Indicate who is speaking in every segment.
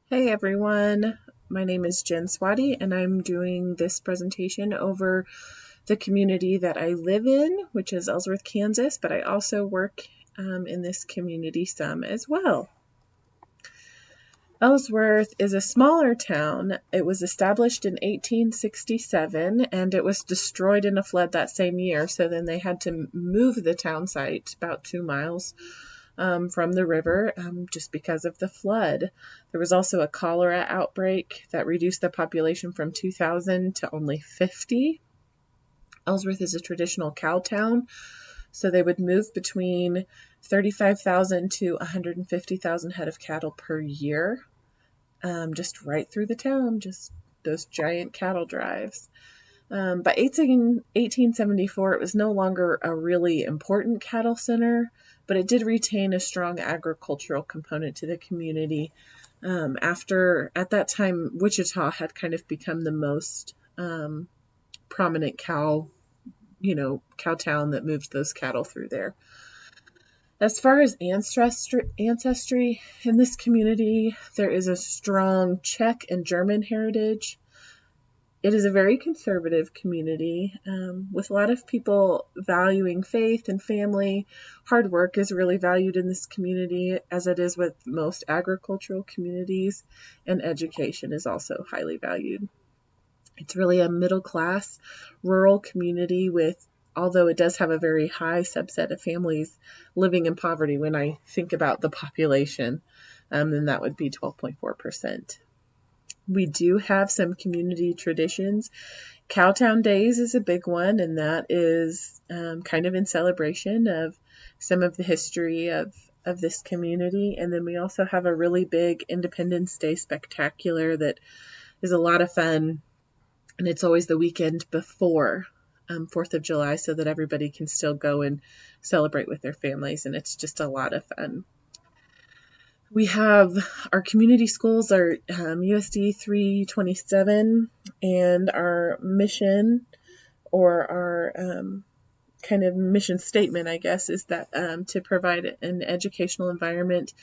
Speaker 1: Hey everyone, my name is Jen Swati and I'm doing this presentation over the community that I live in, which is Ellsworth, Kansas, but I also work in this community some as well. Ellsworth is a smaller town. It was established in 1867 and it was destroyed in a flood that same year, so then they had to move the town site about 2 miles from the river just because of the flood. There was also a cholera outbreak that reduced the population from 2,000 to only 50. Ellsworth is a traditional cow town, so they would move between 35,000 to 150,000 head of cattle per year, just right through the town, just those giant cattle drives. By 1874, it was no longer a really important cattle center, but it did retain a strong agricultural component to the community. At that time, Wichita had kind of become the most prominent cow town that moved those cattle through there. As far as ancestry in this community, there is a strong Czech and German heritage. It is a very conservative community with a lot of people valuing faith and family. Hard work is really valued in this community, as it is with most agricultural communities, and education is also highly valued. It's really a middle class rural community although it does have a very high subset of families living in poverty. When I think about the population, then that would be 12.4%. We do have some community traditions. Cowtown Days is a big one, and that is kind of in celebration of some of the history of this community. And then we also have a really big Independence Day spectacular that is a lot of fun, and it's always the weekend before 4th of July, so that everybody can still go and celebrate with their families, and it's just a lot of fun. We have our community schools are USD 327, and our mission, or our kind of mission statement, I guess, is that to provide an educational environment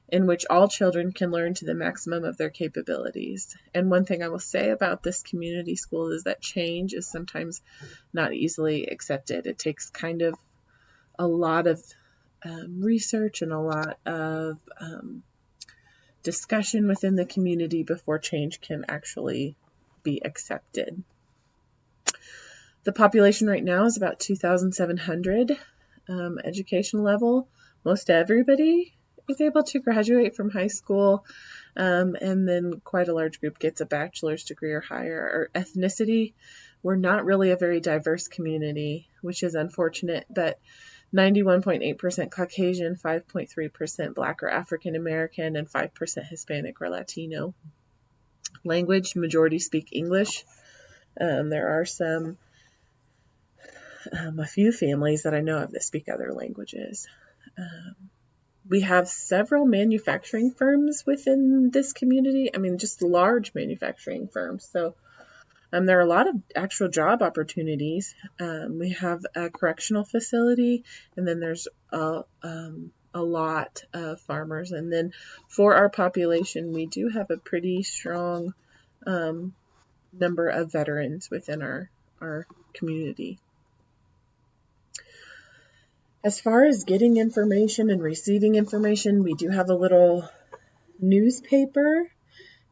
Speaker 1: in which all children can learn to the maximum of their capabilities. And one thing I will say about this community school is that change is sometimes not easily accepted. It takes kind of a lot of research and a lot of discussion within the community before change can actually be accepted. The population right now is about 2,700. Education level, most everybody is able to graduate from high school, and then quite a large group gets a bachelor's degree or higher. Our ethnicity, we're not really a very diverse community, which is unfortunate, but 91.8% Caucasian, 5.3% Black or African American, and 5% Hispanic or Latino. Language, majority speak English. There are a few families that I know of that speak other languages. We have several manufacturing firms within this community. I mean, just large manufacturing firms. So there are a lot of actual job opportunities. We have a correctional facility, and then there's a lot of farmers. And then for our population, we do have a pretty strong number of veterans within our community. As far as getting information and receiving information, we do have a little newspaper.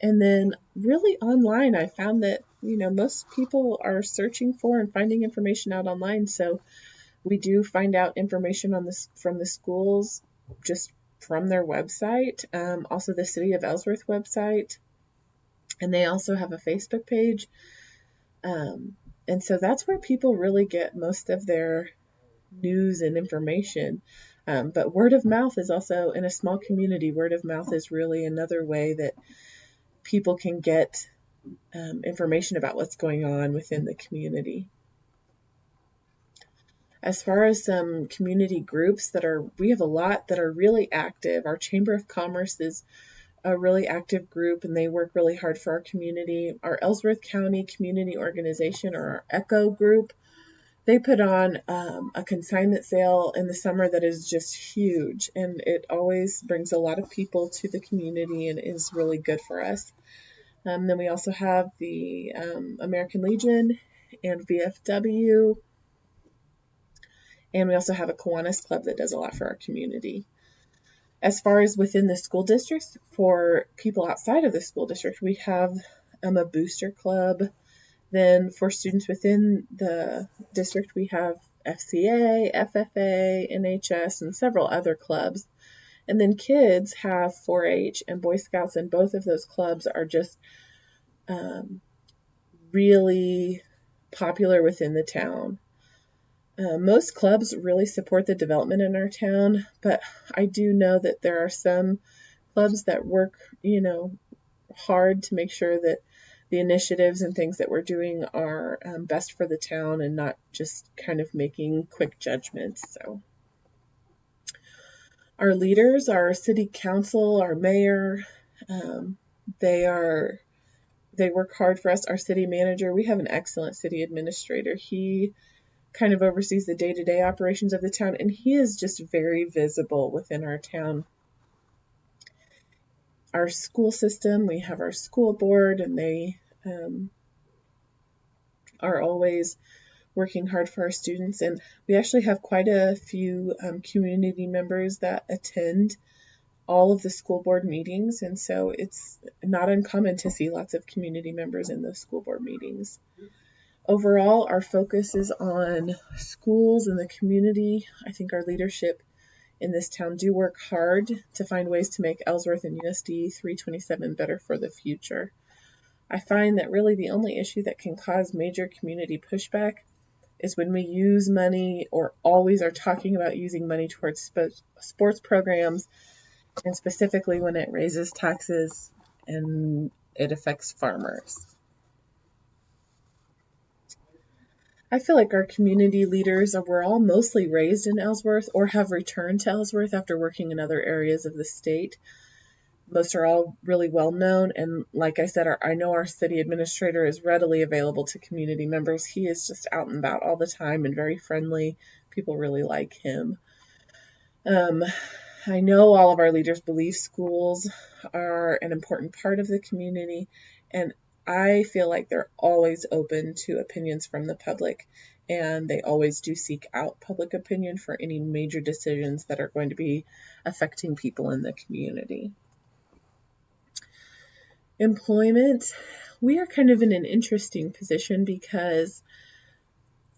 Speaker 1: And then really online, I found that, most people are searching for and finding information out online. So we do find out information from the schools just from their website. Also the City of Ellsworth website. And they also have a Facebook page. And so that's where people really get most of their news and information. But word of mouth is also, in a small community, word of mouth is really another way that people can get information about what's going on within the community. As far as some community groups we have a lot that are really active. Our Chamber of Commerce is a really active group, and they work really hard for our community. Our Ellsworth County Community Organization, or our ECHO group, They put on a consignment sale in the summer that is just huge, and it always brings a lot of people to the community and is really good for us. Then we also have the American Legion and VFW, and we also have a Kiwanis Club that does a lot for our community. As far as within the school districts, for people outside of the school district, we have a booster club. Then for students within the district, we have FCA, FFA, NHS, and several other clubs. And then kids have 4-H and Boy Scouts, and both of those clubs are just really popular within the town. Most clubs really support the development in our town, but I do know that there are some clubs that work, hard to make sure that the initiatives and things that we're doing are best for the town and not just kind of making quick judgments. So our leaders, our city council, our mayor, they work hard for us. Our city manager, we have an excellent city administrator. He kind of oversees the day-to-day operations of the town, and he is just very visible within our town. Our school system, we have our school board, and they are always working hard for our students, and we actually have quite a few community members that attend all of the school board meetings, and so it's not uncommon to see lots of community members in those school board meetings. Overall, our focus is on schools and the community. I think our leadership in this town do work hard to find ways to make Ellsworth and USD 327 better for the future. I find that really the only issue that can cause major community pushback is when we use money or always are talking about using money towards sports programs, and specifically when it raises taxes and it affects farmers. I feel like our community leaders were all mostly raised in Ellsworth or have returned to Ellsworth after working in other areas of the state. Most are all really well known, and like I said, I know our city administrator is readily available to community members. He is just out and about all the time and very friendly. People really like him. I know all of our leaders believe schools are an important part of the community, and I feel like they're always open to opinions from the public, and they always do seek out public opinion for any major decisions that are going to be affecting people in the community. Employment, we are kind of in an interesting position because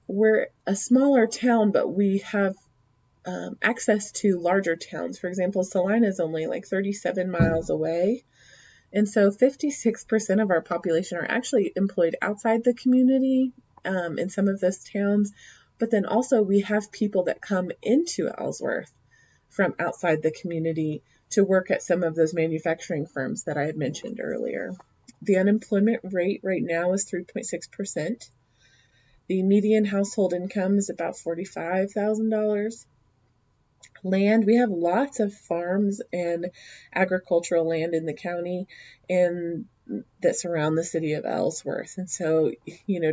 Speaker 1: we're a smaller town, but we have access to larger towns. For example, Salina is only like 37 miles away. And so 56% of our population are actually employed outside the community in some of those towns. But then also we have people that come into Ellsworth from outside the community to work at some of those manufacturing firms that I had mentioned earlier. The unemployment rate right now is 3.6%. The median household income is about $45,000. Land, we have lots of farms and agricultural land in the county and that surround the city of Ellsworth. And so,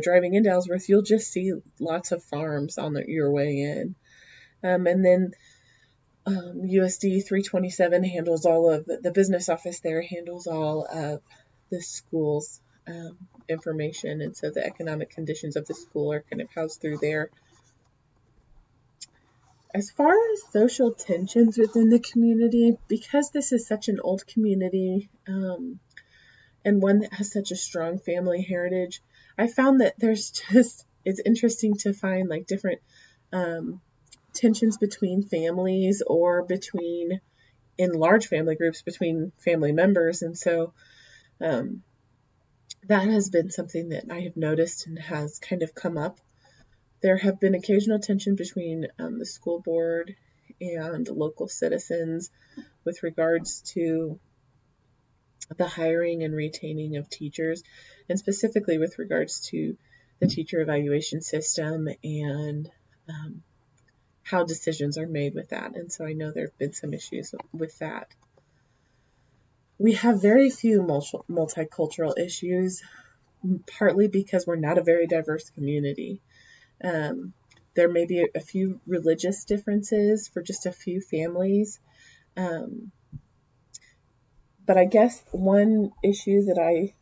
Speaker 1: driving into Ellsworth, you'll just see lots of farms on your way in. And then USD 327 handles all of the business office there handles all of the school's information. And so the economic conditions of the school are kind of housed through there. As far as social tensions within the community, because this is such an old community and one that has such a strong family heritage, I found that it's interesting to find like different tensions between families or in large family groups between family members. And so that has been something that I have noticed and has kind of come up. There have been occasional tension between the school board and local citizens with regards to the hiring and retaining of teachers, and specifically with regards to the teacher evaluation system and how decisions are made with that. And so I know there have been some issues with that. We have very few multicultural issues, partly because we're not a very diverse community. There may be a few religious differences for just a few families. Um, but I guess one issue that I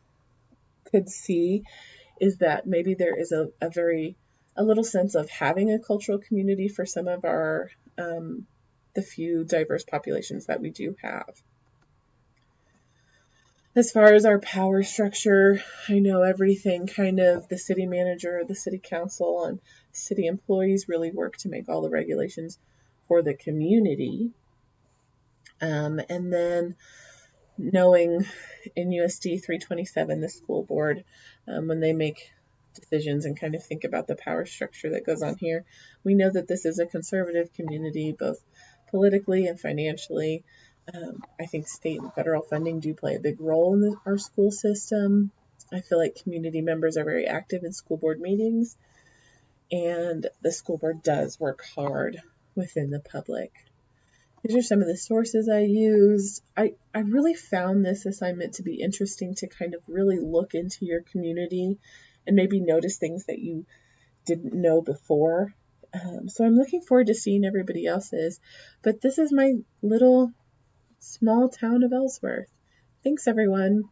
Speaker 1: could see is that maybe there is a little sense of having a cultural community for some of our the few diverse populations that we do have. As far as our power structure, I know everything kind of the city manager, the city council, and city employees really work to make all the regulations for the community. And then knowing in USD 327, the school board, when they make decisions and kind of think about the power structure that goes on here, we know that this is a conservative community, both politically and financially. I think state and federal funding do play a big role in our school system. I feel like community members are very active in school board meetings, and the school board does work hard within the public. These are some of the sources I used. I really found this assignment to be interesting to kind of really look into your community and maybe notice things that you didn't know before. So I'm looking forward to seeing everybody else's. But this is my little small town of Ellsworth. Thanks, everyone.